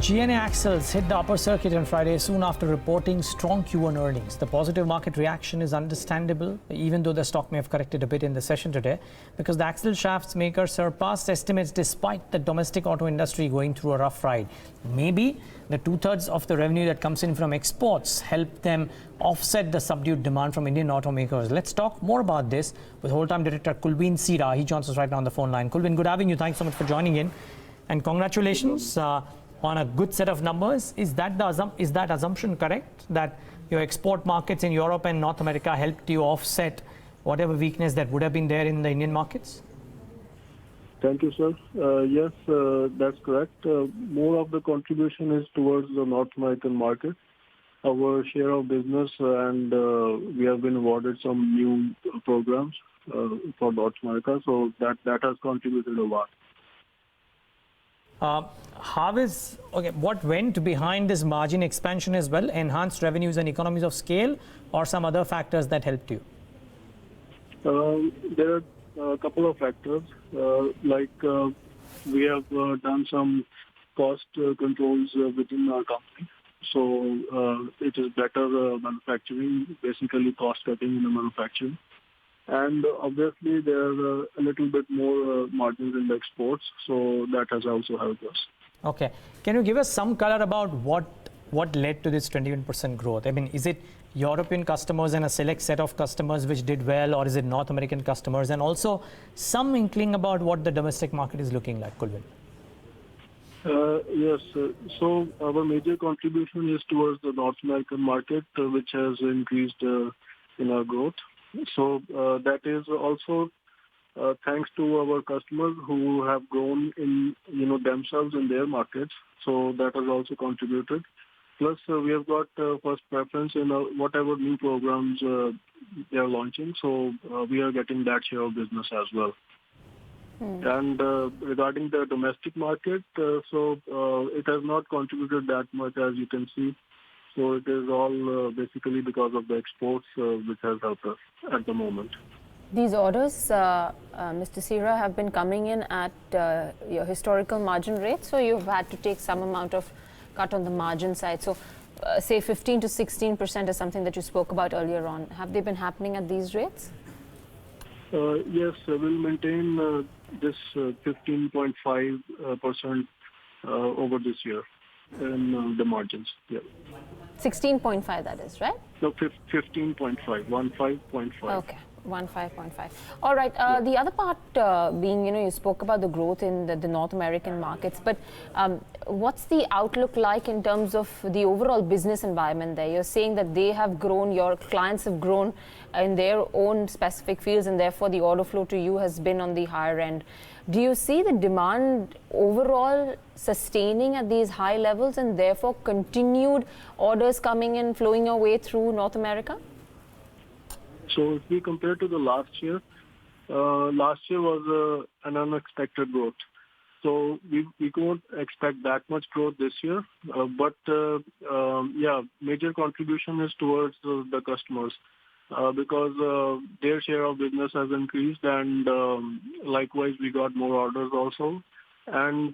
GNA Axles hit the upper circuit on Friday soon after reporting strong Q1 earnings. The positive market reaction is understandable, even though the stock may have corrected a bit in the session today, because the axle shafts maker surpassed estimates despite the domestic auto industry going through a rough ride. Maybe the two-thirds of the revenue that comes in from exports help them offset the subdued demand from Indian automakers. Let's talk more about this with whole-time director Kulween Seehra. He joins us right now on the phone line. Kulween, good having you. Thanks so much for joining in. And congratulations on a good set of numbers. Is that assumption correct, that your export markets in Europe and North America helped you offset whatever weakness that would have been there in the Indian markets? Thank you, sir. Yes, that's correct. More of the contribution is towards the North American market. Our share of business, and we have been awarded some new programs for North America, so that has contributed a lot. What went behind this margin expansion as well? Enhanced revenues and economies of scale, or some other factors that helped you? There are a couple of factors. We have done some cost controls within our company. So it is better manufacturing, basically cost cutting in the manufacturing. And obviously, there are a little bit more margins in the exports, so that has also helped us. Okay. Can you give us some color about what led to this 21% growth? I mean, is it European customers and a select set of customers which did well, or is it North American customers? And also some inkling about what the domestic market is looking like, Kulween. Yes. So our major contribution is towards the North American market, which has increased in our growth. So that is also thanks to our customers who have grown in themselves in their markets. So that has also contributed. Plus, we have got first preference in whatever new programs they are launching. So we are getting that share of business as well. And regarding the domestic market, it has not contributed that much, as you can see. So it is all basically because of the exports which has helped us at the moment. These orders, Mr. Seehra, have been coming in at your historical margin rate, so you've had to take some amount of cut on the margin side. So say 15 to 16% is something that you spoke about earlier on. Have they been happening at these rates? Yes, we'll maintain this 15.5% over this year in the margins. Yeah. 16.5, that is, right? No, 15.5, 15.5. Okay, 15.5. All right. The other part being, you spoke about the growth in the North American markets, but what's the outlook like in terms of the overall business environment there? You're saying that they have grown, your clients have grown in their own specific fields, and therefore the order flow to you has been on the higher end. Do you see the demand overall sustaining at these high levels, and therefore continued orders coming in, flowing your way through North America? So if we compare to the last year was an unexpected growth. So we don't expect that much growth this year. Major contribution is towards the customers because their share of business has increased, and likewise we got more orders also. And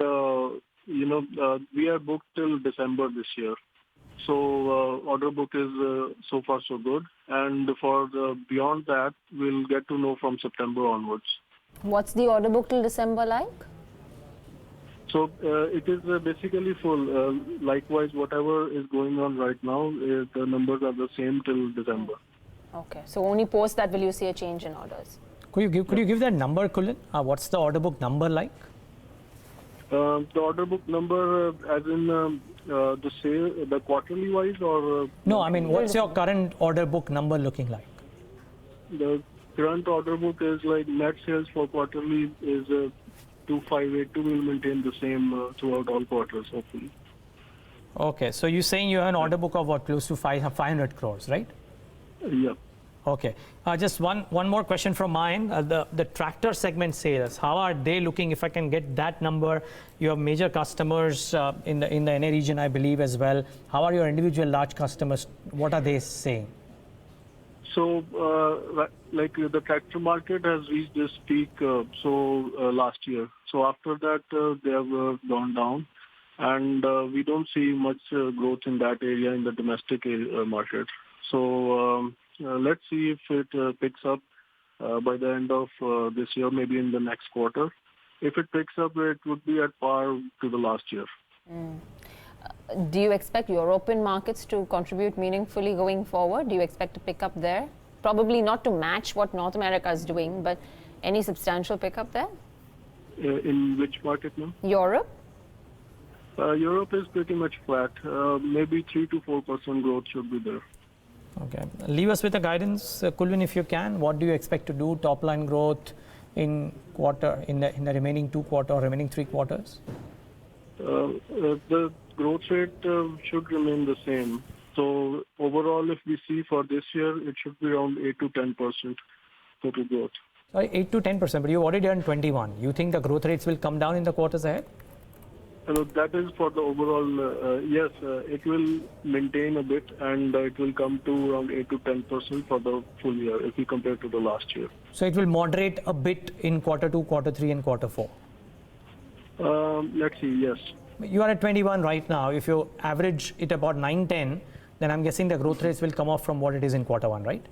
we are booked till December this year. So order book is so far so good, and for beyond that we'll get to know from September onwards. What's the order book till December like? So it is basically full. Likewise, whatever is going on right now, the numbers are the same till December. Okay, so only post that will you see a change in orders? Could you give that number, Kulween? What's the order book number like? The order book number, as in the quarterly wise, or no? I mean, what's your current order book number looking like? The current order book is like net sales for quarterly is 2582. Will maintain the same throughout all quarters, hopefully. Okay, so you're saying you have an order book of what, close to 500 crores, right? Yeah. Okay. Just one more question from mine. The tractor segment sales, how are they looking? If I can get that number, you have major customers in the NA region, I believe, as well. How are your individual large customers? What are they saying? So, the tractor market has reached this peak last year. So after that, they have gone down. and we don't see much growth in that area in the domestic market. So let's see if it picks up by the end of this year, maybe in the next quarter. If it picks up, it would be at par to the last year. Do you expect European markets to contribute meaningfully going forward? Do you expect to pick up there? Probably not to match what North America is doing, but any substantial pickup there? In which market now? Europe? Europe is pretty much flat. Maybe 3 to 4% growth should be there. Okay. Leave us with a guidance, Kulween, if you can. What do you expect to do top line growth in the remaining 2 quarters or remaining 3 quarters? The growth rate should remain the same. So overall, if we see for this year, it should be around 8 to 10% total growth. Sorry, 8 to 10%, but you've already done 21. You think the growth rates will come down in the quarters ahead? That is for the overall, yes, it will maintain a bit and it will come to around 8 to 10% for the full year if we compare to the last year. So it will moderate a bit in quarter 2, quarter 3 and quarter 4? Let's see, yes. You are at 21 right now. If you average it about 9, 10, then I'm guessing the growth rates will come off from what it is in quarter 1, right?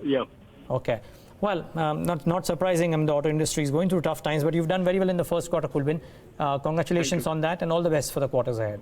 Yeah. Okay. Well, not surprising. The auto industry is going through tough times, but you've done very well in the first quarter, Kulween. Congratulations on that and all the best for the quarters ahead.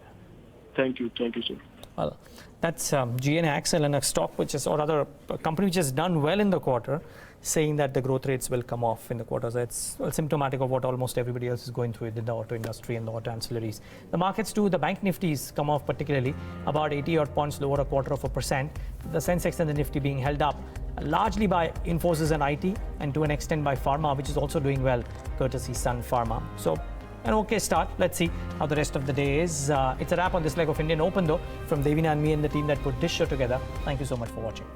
Thank you, sir. Well, that's GNA Axle, and a stock which is, or rather a company which has done well in the quarter, saying that the growth rates will come off in the quarters. It's symptomatic of what almost everybody else is going through in the auto industry and the auto ancillaries. The markets too, the bank Nifties come off particularly, about 80 odd points lower, 0.25%. The Sensex and the Nifty being held up largely by Infosys and IT, and to an extent by Pharma, which is also doing well, courtesy Sun Pharma. So an okay start. Let's see how the rest of the day is. It's a wrap on this leg of Indian Open though, from Devina and me and the team that put this show together. Thank you so much for watching.